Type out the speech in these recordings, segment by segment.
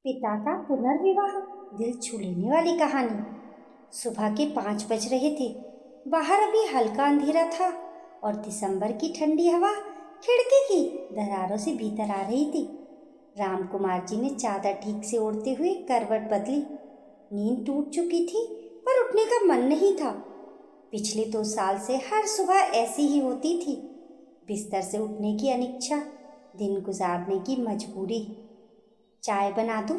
पिता का पुनर्विवाह, दिल छू लेने वाली कहानी। सुबह के 5 बज रहे थे। बाहर अभी हल्का अंधेरा था और दिसंबर की ठंडी हवा खिड़की की दरारों से भीतर आ रही थी। राम कुमार जी ने चादर ठीक से ओढ़ते हुए करवट बदली। नींद टूट चुकी थी पर उठने का मन नहीं था। पिछले 2 साल से हर सुबह ऐसी ही होती थी। बिस्तर से उठने की अनिच्छा, दिन गुजारने की मजबूरी। चाय बना दूं?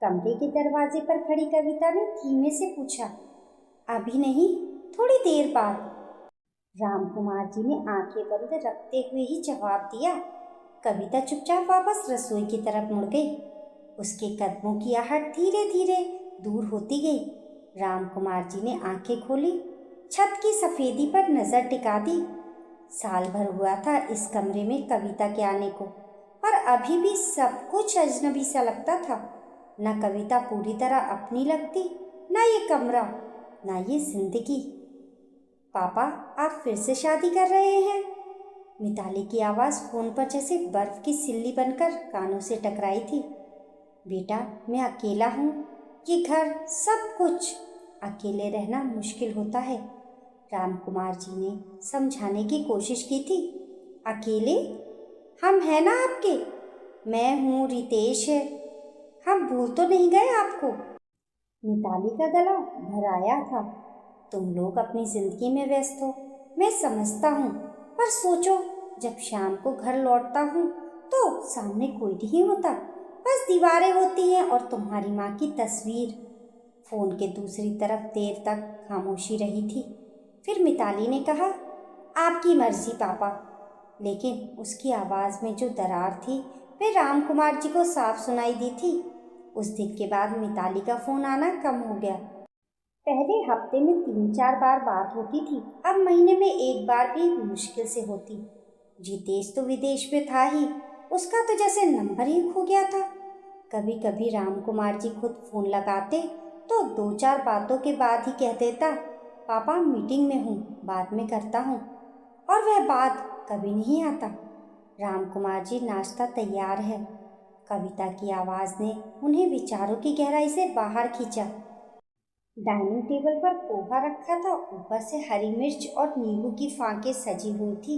कमरे के दरवाजे पर खड़ी कविता ने धीमे से पूछा। अभी नहीं, थोड़ी देर बाद। राम कुमार जी ने आंखें बंद रखते हुए ही जवाब दिया। कविता चुपचाप वापस रसोई की तरफ मुड़ गई। उसके कदमों की आहट धीरे धीरे दूर होती गई। राम कुमार जी ने आंखें खोली, छत की सफेदी पर नजर टिका दी। साल भर हुआ था इस कमरे में कविता के आने को, पर अभी भी सब कुछ अजनबी सा लगता था। न कविता पूरी तरह अपनी लगती, न ये कमरा, न ये जिंदगी। पापा, आप फिर से शादी कर रहे हैं? मिताली की आवाज़ फोन पर जैसे बर्फ की सिल्ली बनकर कानों से टकराई थी। बेटा, मैं अकेला हूँ। ये घर, सब कुछ। अकेले रहना मुश्किल होता है। राम कुमार जी ने समझाने की कोशिश की थी। अकेले? हम हैं ना आपके। मैं हूँ, रितेश है। हम भूल तो नहीं गए आपको? मिताली का गला भर आया था। तुम लोग अपनी जिंदगी में व्यस्त हो, मैं समझता हूँ, पर सोचो, जब शाम को घर लौटता हूँ तो सामने कोई नहीं होता, बस दीवारें होती हैं और तुम्हारी माँ की तस्वीर। फोन के दूसरी तरफ देर तक खामोशी रही थी। फिर मिताली ने कहा, आपकी मर्जी पापा। लेकिन उसकी आवाज़ में जो दरार थी वह राम कुमार जी को साफ सुनाई दी थी। उस दिन के बाद मिताली का फ़ोन आना कम हो गया। पहले हफ्ते में 3-4 बार बात होती थी, अब महीने में 1 बार भी मुश्किल से होती। जितेश तो विदेश में था ही, उसका तो जैसे नंबर ही खो गया था। कभी कभी राम कुमार जी खुद फ़ोन लगाते तो 2-4 बातों के बाद ही कह देता, पापा मीटिंग में हूँ, बाद में करता हूँ। और वह बात कभी नहीं आता। राम कुमार जी, नाश्ता तैयार है। कविता की आवाज़ ने उन्हें विचारों की गहराई से बाहर खींचा। डाइनिंग टेबल पर पोहा रखा था, ऊपर से हरी मिर्च और नींबू की फांकें सजी हुई थी।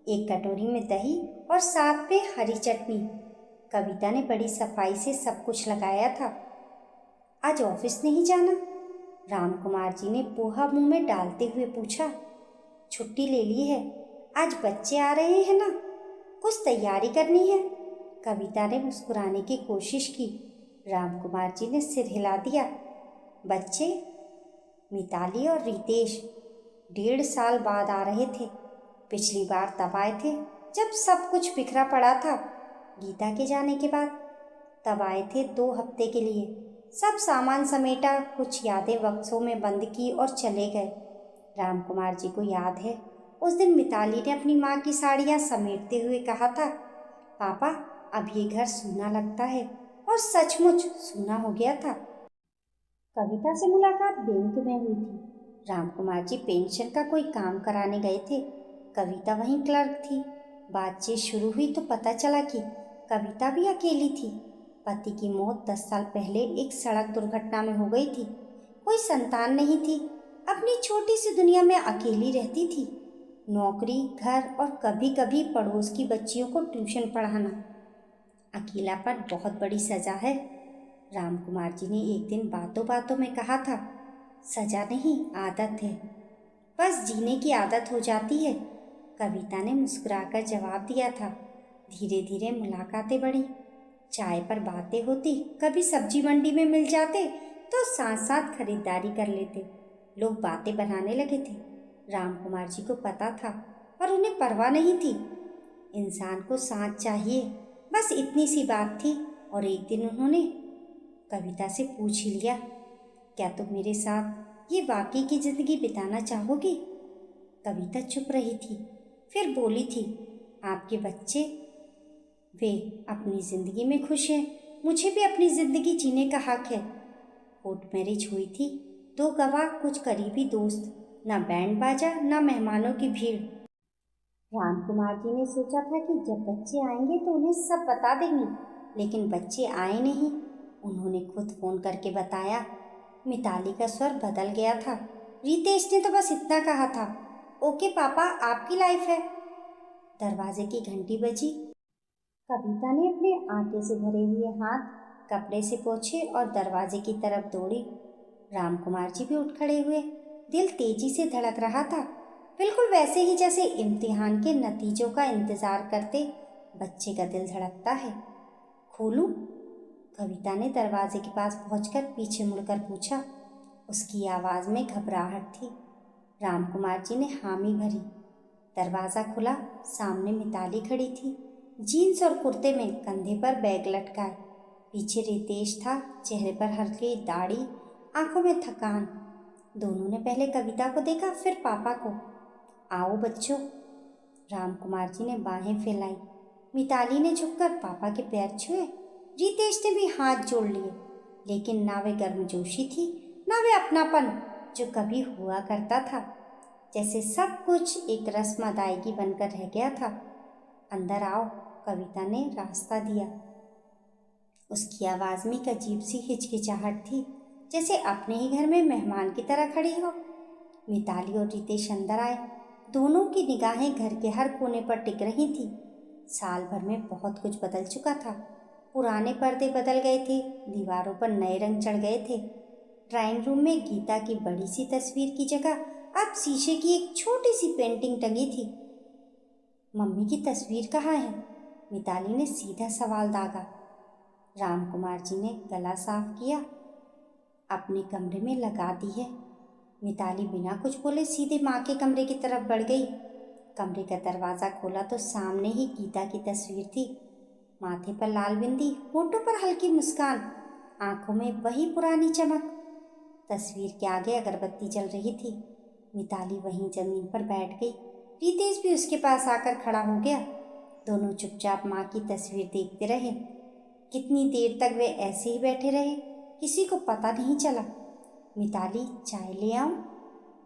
एक कटोरी में दही और साथ में हरी चटनी। कविता ने बड़ी सफाई से सब कुछ लगाया था। आज ऑफिस नहीं जाना? राम कुमार जी ने पोहा मुंह में डालते हुए पूछा। छुट्टी ले ली है, आज बच्चे आ रहे हैं ना, कुछ तैयारी करनी है। कविता ने मुस्कुराने की कोशिश की। राम कुमार जी ने सिर हिला दिया। बच्चे? मिताली और रितेश 1.5 साल बाद आ रहे थे। पिछली बार तब आए थे जब सब कुछ बिखरा पड़ा था, गीता के जाने के बाद। तब आए थे 2 हफ्ते के लिए, सब सामान समेटा, कुछ यादें बक्सों में बंद की और चले गए। राम कुमार जी को याद है, उस दिन मिताली ने अपनी माँ की साड़ियाँ समेटते हुए कहा था, पापा अब ये घर सूना लगता है, और सचमुच सूना हो गया था। कविता से मुलाकात बैंक में हुई थी। राम कुमार जी पेंशन का कोई काम कराने गए थे। कविता वहीं क्लर्क थी। बातचीत शुरू हुई तो पता चला कि कविता भी अकेली थी। पति की मौत 10 साल पहले एक सड़क दुर्घटना में हो गई थी। कोई संतान नहीं थी। अपनी छोटी सी दुनिया में अकेली रहती थी। नौकरी, घर और कभी कभी पड़ोस की बच्चियों को ट्यूशन पढ़ाना। अकेलापन बहुत बड़ी सजा है। राम कुमार जी ने एक दिन बातों बातों में कहा था, सजा नहीं, आदत है, बस जीने की आदत हो जाती है। कविता ने मुस्कुराकर जवाब दिया था। धीरे धीरे मुलाकातें बढ़ी, चाय पर बातें होती, कभी सब्जी मंडी में मिल जाते तो साथ साथ खरीदारी कर लेते। लोग बातें बनाने लगे थे। राम कुमार जी को पता था, पर उन्हें परवाह नहीं थी। इंसान को साथ चाहिए, बस इतनी सी बात थी। और एक दिन उन्होंने कविता से पूछ ही लिया, क्या तुम मेरे साथ ये वाकई की जिंदगी बिताना चाहोगी? कविता चुप रही थी, फिर बोली थी, आपके बच्चे, वे अपनी ज़िंदगी में खुश हैं, मुझे भी अपनी ज़िंदगी जीने का हक है। कोर्ट मैरिज हुई थी, 2 गवाह, कुछ करीबी दोस्त, ना बैंड बाजा, ना मेहमानों की भीड़। राम कुमार जी ने सोचा था कि जब बच्चे आएंगे तो उन्हें सब बता देंगे, लेकिन बच्चे आए नहीं। उन्होंने खुद फ़ोन करके बताया। मिताली का स्वर बदल गया था। रितेश ने तो बस इतना कहा था, ओके पापा, आपकी लाइफ है। दरवाजे की घंटी बजी। कविता ने अपने आटे से भरे हुए हाथ कपड़े से पोंछे और दरवाजे की तरफ दौड़ी। रामकुमार जी भी उठ खड़े हुए। दिल तेजी से धड़क रहा था, बिल्कुल वैसे ही जैसे इम्तिहान के नतीजों का इंतजार करते बच्चे का दिल धड़कता है। खोलूं? कविता ने दरवाजे के पास पहुंचकर पीछे मुड़कर पूछा। उसकी आवाज़ में घबराहट थी। रामकुमार जी ने हामी भरी। दरवाज़ा खुला। सामने मिताली खड़ी थी, जीन्स और कुर्ते में, कंधे पर बैग लटकाए। पीछे रितेश था, चेहरे पर हल्की दाढ़ी, आंखों में थकान। दोनों ने पहले कविता को देखा, फिर पापा को। आओ बच्चों। रामकुमार जी ने बाहें फैलाई। मिताली ने झुककर पापा के पैर छुए। रितेश ने भी हाथ जोड़ लिए, लेकिन ना वे गर्मजोशी थी, ना वे अपनापन जो कभी हुआ करता था। जैसे सब कुछ एक रस्म अदायगी बनकर रह गया था। अंदर आओ, कविता ने रास्ता दिया। उसकी आवाज़ में एक अजीब सी हिचकिचाहट थी, जैसे अपने ही घर में मेहमान की तरह खड़ी हो। मिताली और रितेश अंदर आए। दोनों की निगाहें घर के हर कोने पर टिक रही थी। साल भर में बहुत कुछ बदल चुका था। पुराने पर्दे बदल गए थे, दीवारों पर नए रंग चढ़ गए थे। ड्राइंग रूम में गीता की बड़ी सी तस्वीर की जगह अब शीशे की एक छोटी सी पेंटिंग टंगी थी। मम्मी की तस्वीर कहाँ है? मिताली ने सीधा सवाल दागा। रामकुमार जी ने गला साफ किया। अपने कमरे में लगा दी है। मिताली बिना कुछ बोले सीधे माँ के कमरे की तरफ बढ़ गई। कमरे का दरवाज़ा खोला तो सामने ही गीता की तस्वीर थी। माथे पर लाल बिंदी, होठों पर हल्की मुस्कान, आंखों में वही पुरानी चमक। तस्वीर के आगे अगरबत्ती जल रही थी। मिताली वहीं जमीन पर बैठ गई। रितेश भी उसके पास आकर खड़ा हो गया। दोनों चुपचाप माँ की तस्वीर देखते रहे। कितनी देर तक वे ऐसे ही बैठे रहे, किसी को पता नहीं चला। मिताली, चाय ले आऊं?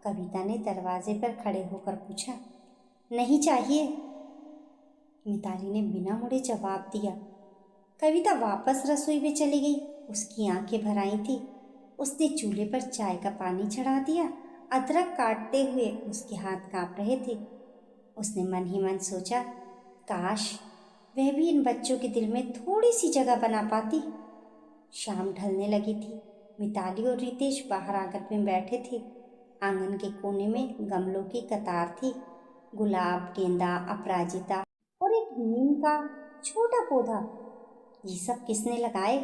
कविता ने दरवाजे पर खड़े होकर पूछा। नहीं चाहिए, मिताली ने बिना मुड़े जवाब दिया। कविता वापस रसोई में चली गई। उसकी आंखें भर आई थी। उसने चूल्हे पर चाय का पानी चढ़ा दिया। अदरक काटते हुए उसके हाथ कांप रहे थे। उसने मन ही मन सोचा, काश वह भी इन बच्चों के दिल में थोड़ी सी जगह बना पाती। शाम ढलने लगी थी। मिताली और रितेश बाहर आंगन में बैठे थे। आंगन के कोने में गमलों की कतार थी। गुलाब, गेंदा, अपराजिता और एक नीम का छोटा पौधा। ये सब किसने लगाए?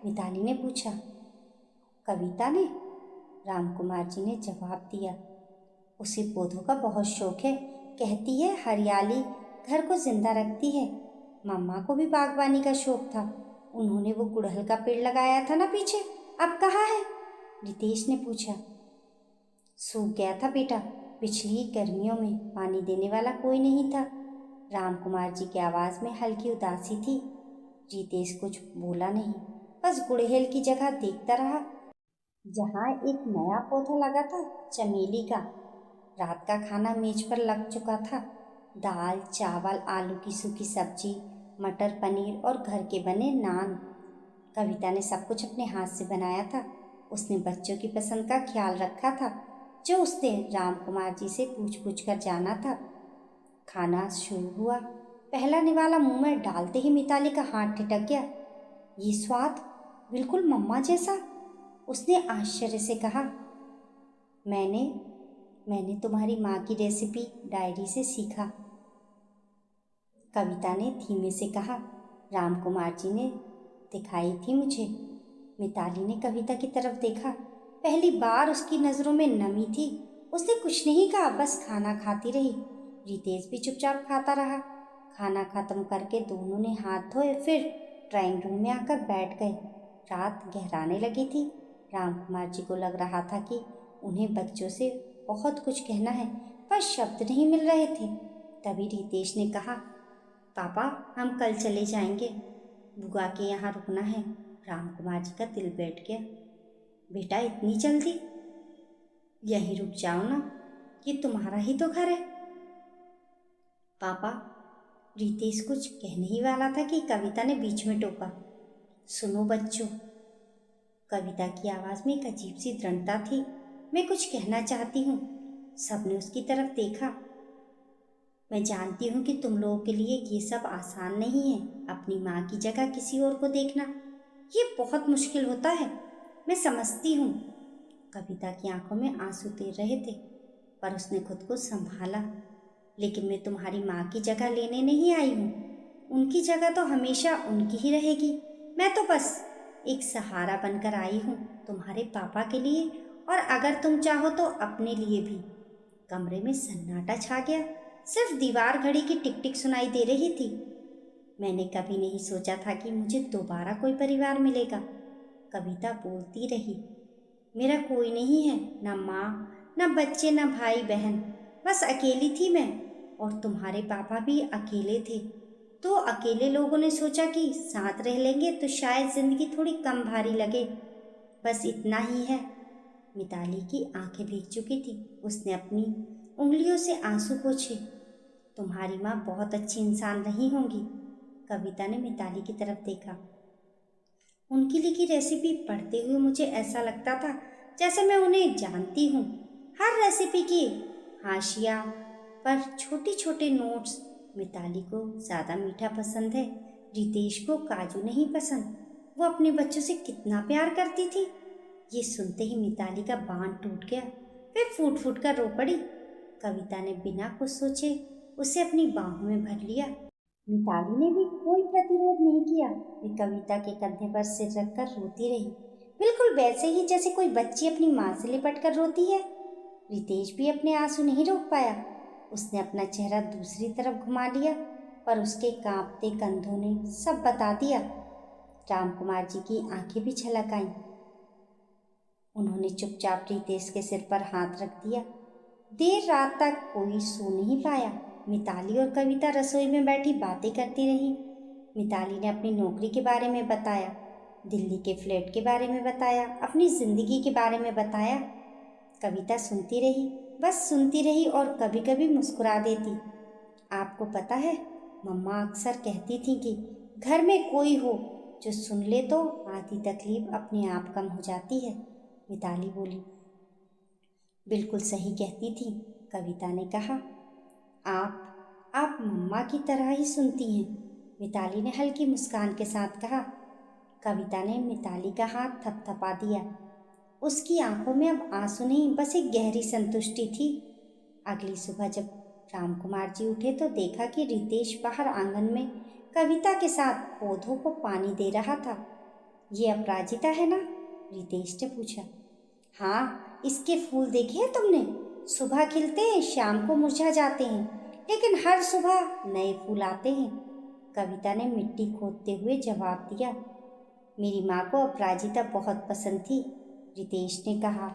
मिताली ने पूछा। कविता ने, रामकुमार जी ने जवाब दिया। उसे पौधों का बहुत शौक है। कहती है हरियाली घर को जिंदा रखती है। मम्मा को भी बागवानी का शौक था। उन्होंने वो गुड़हल का पेड़ लगाया था ना पीछे, अब कहाँ है? रितेश ने पूछा। सूख गया था बेटा, पिछली गर्मियों में पानी देने वाला कोई नहीं था। रामकुमार जी की आवाज़ में हल्की उदासी थी। रितेश कुछ बोला नहीं, बस गुड़हल की जगह देखता रहा जहाँ एक नया पौधा लगा था, चमेली का। रात का खाना मेज पर लग चुका था। दाल, चावल, आलू की सूखी सब्जी, मटर पनीर और घर के बने नान। कविता ने सब कुछ अपने हाथ से बनाया था। उसने बच्चों की पसंद का ख्याल रखा था, जो उसने रामकुमार जी से पूछ पूछ कर जाना था। खाना शुरू हुआ। पहला निवाला मुंह में डालते ही मिताली का हाथ ठिठक गया। ये स्वाद बिल्कुल मम्मा जैसा, उसने आश्चर्य से कहा। मैंने मैंने तुम्हारी माँ की रेसिपी डायरी से सीखा, कविता ने धीमे से कहा। रामकुमार जी ने दिखाई थी मुझे। मिताली ने कविता की तरफ देखा। पहली बार उसकी नज़रों में नमी थी। उसने कुछ नहीं कहा, बस खाना खाती रही। रितेश भी चुपचाप खाता रहा। खाना खत्म करके दोनों ने हाथ धोए, फिर ड्राइंग रूम में आकर बैठ गए। रात गहराने लगी थी। रामकुमार जी को लग रहा था कि उन्हें बच्चों से बहुत कुछ कहना है, पर शब्द नहीं मिल रहे थे। तभी रितेश ने कहा, पापा हम कल चले जाएंगे, बुआ के यहाँ रुकना है। रामकुमार जी का दिल बैठ गया। बेटा इतनी जल्दी? यहीं रुक जाओ ना, ये तुम्हारा ही तो घर है। पापा, रितेश कुछ कहने ही वाला था कि कविता ने बीच में टोका। सुनो बच्चों, कविता की आवाज़ में एक अजीब सी दृढ़ता थी। मैं कुछ कहना चाहती हूँ। सबने उसकी तरफ देखा। मैं जानती हूँ कि तुम लोगों के लिए ये सब आसान नहीं है। अपनी माँ की जगह किसी और को देखना ये बहुत मुश्किल होता है। मैं समझती हूँ। कविता की आंखों में आंसू तैर रहे थे, पर उसने खुद को संभाला। लेकिन मैं तुम्हारी माँ की जगह लेने नहीं आई हूँ। उनकी जगह तो हमेशा उनकी ही रहेगी। मैं तो बस एक सहारा बनकर आई हूँ तुम्हारे पापा के लिए, और अगर तुम चाहो तो अपने लिए भी। कमरे में सन्नाटा छा गया। सिर्फ दीवार घड़ी की टिक टिक सुनाई दे रही थी। मैंने कभी नहीं सोचा था कि मुझे दोबारा कोई परिवार मिलेगा। कविता बोलती रही। मेरा कोई नहीं है, ना माँ, ना बच्चे, ना भाई बहन। बस अकेली थी मैं, और तुम्हारे पापा भी अकेले थे। तो अकेले लोगों ने सोचा कि साथ रह लेंगे तो शायद जिंदगी थोड़ी कम भारी लगे। बस इतना ही है। मिताली की आंखें भीग चुकी थी। उसने अपनी उंगलियों से आंसू पोंछे। तुम्हारी माँ बहुत अच्छी इंसान नहीं होंगी। कविता ने मिताली की तरफ देखा। उनकी लिखी रेसिपी पढ़ते हुए मुझे ऐसा लगता था जैसे मैं उन्हें जानती हूँ। हर रेसिपी की हाशिया पर छोटे छोटे नोट्स। मिताली को ज़्यादा मीठा पसंद है, रितेश को काजू नहीं पसंद। वो अपने बच्चों से कितना प्यार करती थी। ये सुनते ही मिताली का बांध टूट गया। फिर फूट फूट कर रो पड़ी। कविता ने बिना कुछ सोचे उसे अपनी बाहों में भर लिया। मिताली ने भी कोई प्रतिरोध नहीं किया। वे कविता के कंधे पर सिर रखकर रोती रही, बिल्कुल वैसे ही जैसे कोई बच्ची अपनी माँ से लिपट कर रोती है। रितेश भी अपने आंसू नहीं रोक पाया। उसने अपना चेहरा दूसरी तरफ घुमा लिया, पर उसके कांपते कंधों ने सब बता दिया। रामकुमार जी की आंखें भी छलक आईं। उन्होंने चुपचाप रितेश के सिर पर हाथ रख दिया। देर रात तक कोई सो नहीं पाया। मिताली और कविता रसोई में बैठी बातें करती रही। मिताली ने अपनी नौकरी के बारे में बताया, दिल्ली के फ्लैट के बारे में बताया, अपनी जिंदगी के बारे में बताया। कविता सुनती रही, बस सुनती रही, और कभी कभी मुस्कुरा देती। आपको पता है, मम्मा अक्सर कहती थी कि घर में कोई हो जो सुन ले तो आधी तकलीफ अपने आप कम हो जाती है। मिताली बोली। बिल्कुल सही कहती थी, कविता ने कहा। आप मम्मा की तरह ही सुनती हैं, मिताली ने हल्की मुस्कान के साथ कहा। कविता ने मिताली का हाथ थपथपा दिया। उसकी आंखों में अब आंसू नहीं, बस एक गहरी संतुष्टि थी। अगली सुबह जब रामकुमार जी उठे तो देखा कि रितेश बाहर आंगन में कविता के साथ पौधों को पानी दे रहा था। ये अपराजिता है ना? रितेश ने पूछा। हाँ, इसके फूल देखे हैं तुमने? सुबह खिलते हैं, शाम को मुरझा जाते हैं, लेकिन हर सुबह नए फूल आते हैं। कविता ने मिट्टी खोदते हुए जवाब दिया। मेरी माँ को अपराजिता बहुत पसंद थी, रितेश ने कहा।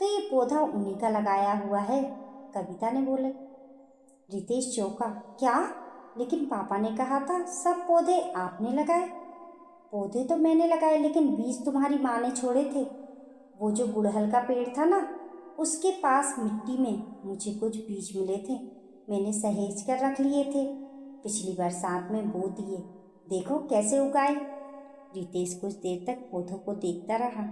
तो ये पौधा उन्हीं का लगाया हुआ है, कविता ने बोले। रितेश चौंका। क्या? लेकिन पापा ने कहा था सब पौधे आपने लगाए। पौधे तो मैंने लगाए, लेकिन बीज तुम्हारी माँ ने छोड़े थे। वो जो गुड़हल का पेड़ था ना, उसके पास मिट्टी में मुझे कुछ बीज मिले थे। मैंने सहेज कर रख लिए थे, पिछली बरसात में बो दिए। देखो कैसे उगाए। रितेश कुछ देर तक पौधों को देखता रहा,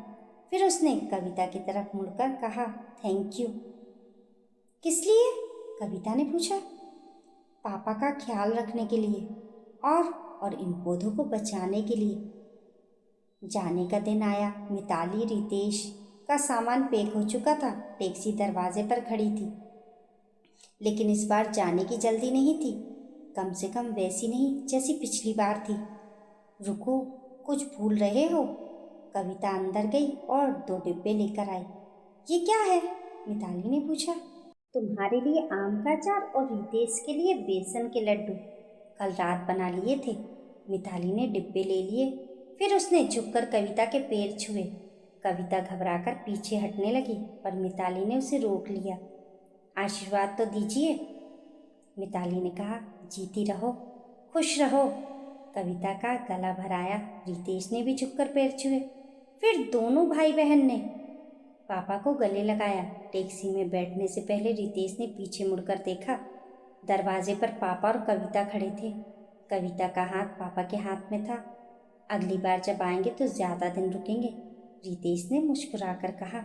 फिर उसने कविता की तरफ मुड़कर कहा, थैंक यू। किस लिए? कविता ने पूछा। पापा का ख्याल रखने के लिए, और इन पौधों को बचाने के लिए। जाने का दिन आया। मिताली रितेश का सामान पैक हो चुका था। टैक्सी दरवाजे पर खड़ी थी, लेकिन इस बार जाने की जल्दी नहीं थी। कम से कम वैसी नहीं जैसी पिछली बार थी। रुको, कुछ भूल रहे हो? कविता अंदर गई और 2 डिब्बे लेकर आई। ये क्या है? मिताली ने पूछा। तुम्हारे लिए आम का अचार और रितेश के लिए बेसन के लड्डू, कल रात बना लिए थे। मिताली ने डिब्बे ले लिए, फिर उसने झुककर कविता के पैर छुए। कविता घबराकर पीछे हटने लगी, पर मिताली ने उसे रोक लिया। आशीर्वाद तो दीजिए, मिताली ने कहा। जीती रहो, खुश रहो। कविता का गला भराया। रितेश ने भी झुककर पैर छुए। फिर दोनों भाई बहन ने पापा को गले लगाया। टैक्सी में बैठने से पहले रितेश ने पीछे मुड़कर देखा। दरवाजे पर पापा और कविता खड़े थे। कविता का हाथ पापा के हाथ में था। अगली बार जब आएंगे तो ज़्यादा दिन रुकेंगे, रितेश ने मुस्कुराकर कहा।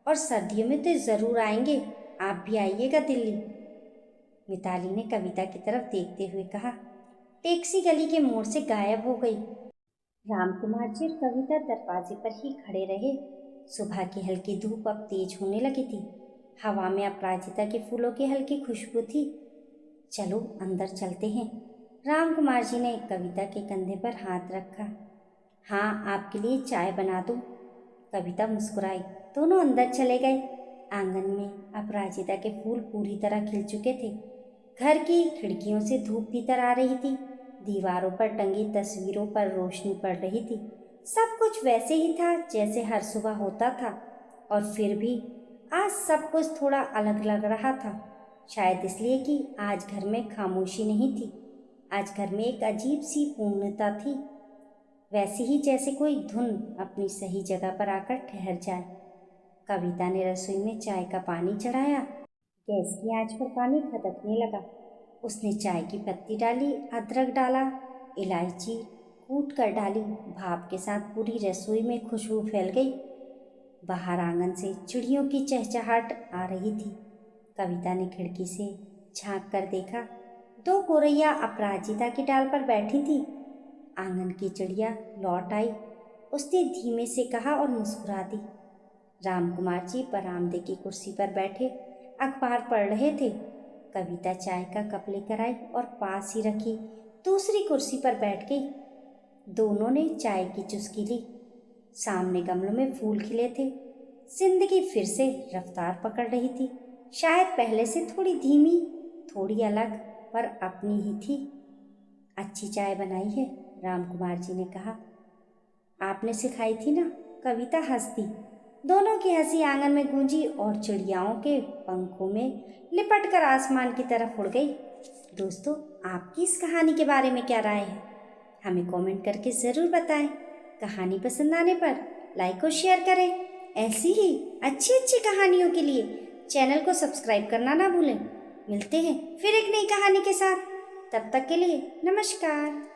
और सर्दियों में तो ज़रूर आएंगे, आप भी आइएगा दिल्ली, मिताली ने कविता की तरफ देखते हुए कहा। टैक्सी गली के मोड़ से गायब हो गई। रामकुमार जी और कविता दरवाजे पर ही खड़े रहे। सुबह की हल्की धूप अब तेज होने लगी थी। हवा में अपराजिता के फूलों की हल्की खुशबू थी। चलो अंदर चलते हैं, रामकुमार जी ने कविता के कंधे पर हाथ रखा। हाँ, आपके लिए चाय बना दूं, कविता मुस्कुराई। दोनों अंदर चले गए। आंगन में अपराजिता के फूल पूरी तरह खिल चुके थे। घर की खिड़कियों से धूप भीतर आ रही थी। दीवारों पर टंगी तस्वीरों पर रोशनी पड़ रही थी। सब कुछ वैसे ही था जैसे हर सुबह होता था, और फिर भी आज सब कुछ थोड़ा अलग लग रहा था। शायद इसलिए कि आज घर में खामोशी नहीं थी। आज घर में एक अजीब सी पूर्णता थी, वैसी ही जैसे कोई धुन अपनी सही जगह पर आकर ठहर जाए। कविता ने रसोई में चाय का पानी चढ़ाया। गैस की आंच पर पानी खदकने लगा। उसने चाय की पत्ती डाली, अदरक डाला, इलायची कूट कर डाली। भाप के साथ पूरी रसोई में खुशबू फैल गई। बाहर आंगन से चिड़ियों की चहचहाट आ रही थी। कविता ने खिड़की से झांक कर देखा। 2 गोरैया अपराजिता की डाल पर बैठी थी। आंगन की चिड़िया लौट आई। उसने धीमे से कहा और मुस्कुरा दी। रामकुमार जी बरामदे की कुर्सी पर बैठे अखबार पढ़ रहे थे। कविता चाय का कप लेकर आई और पास ही रखी दूसरी कुर्सी पर बैठ गई। दोनों ने चाय की चुस्की ली। सामने गमलों में फूल खिले थे। जिंदगी फिर से रफ्तार पकड़ रही थी। शायद पहले से थोड़ी धीमी, थोड़ी अलग, पर अपनी ही थी। अच्छी चाय बनाई है, रामकुमार जी ने कहा। आपने सिखाई थी ना, कविता हंस दी। दोनों की हंसी आंगन में गूंजी और चिड़ियाओं के पंखों में लिपटकर आसमान की तरफ उड़ गई। दोस्तों, आपकी इस कहानी के बारे में क्या राय है? हमें कमेंट करके ज़रूर बताएं। कहानी पसंद आने पर लाइक और शेयर करें। ऐसी ही अच्छी अच्छी कहानियों के लिए चैनल को सब्सक्राइब करना ना भूलें। मिलते हैं फिर एक नई कहानी के साथ। तब तक के लिए नमस्कार।